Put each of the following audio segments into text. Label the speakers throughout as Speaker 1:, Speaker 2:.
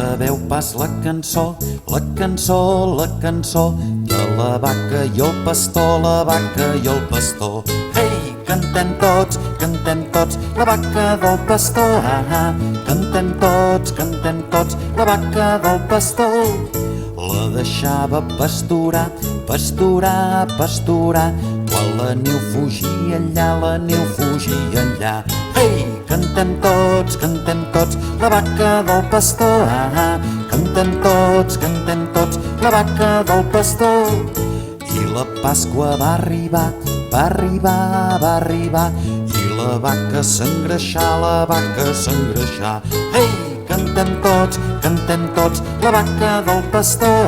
Speaker 1: sabeu pas la cançó de la vaca i el pastor, la vaca i el pastor. Ei, cantem tots, la vaca del pastor. Cantem tots, la vaca del pastor. La deixava pasturar, quan la neu fugia enllà. Ei, cantem tots, la vaca del pastor. Cantem tots, la vaca del pastor. I la Pasqua va arribar, i la vaca s'engreixà, Ei, cantem tots, la vaca del pastor.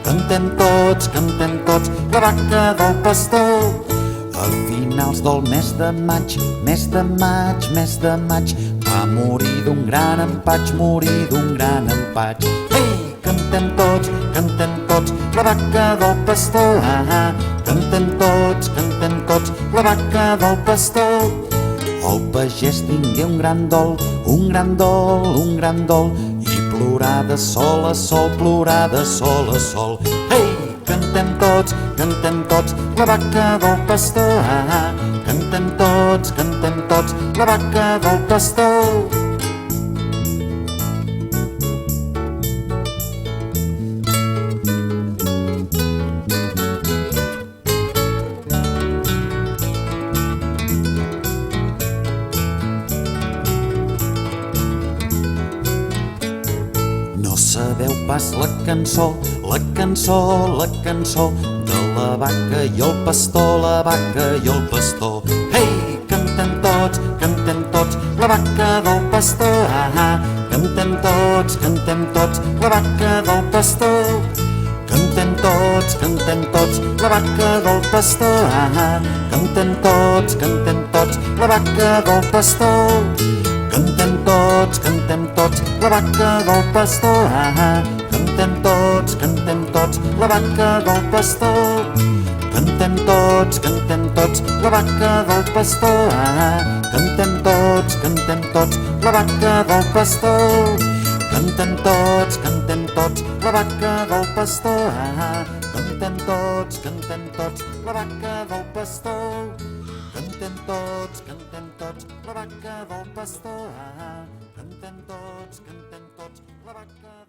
Speaker 1: Cantem tots, la vaca del pastor. A finals del mes de maig, va morir d'un gran empatx, Ei, cantem tots, la vaca del pastor. Cantem tots, la vaca del pastor. El pagès tingué un gran dol, i plorar de sol a sol, Ei, cantem tots, la vaca del pastor. Cantem tots, la vaca del pastor. No sabeu pas la cançó de la vaca i el pastor, Ei, cantem tots, la vaca del pastor. Cantem tots, la vaca del pastor. Cantem tots, la vaca del pastor. Cantem tots, la vaca del pastor. Cantem tots, la vaca del pastor. Cantem tots, la vaca del pastor. Cantem tots, la vaca del pastor. Cantem tots, la vaca del pastor. Cantem tots, la vaca del pastor. Cantem tots, la vaca del pastor. Cantem tots, la vaca del pastor. Cantem tots, la vaca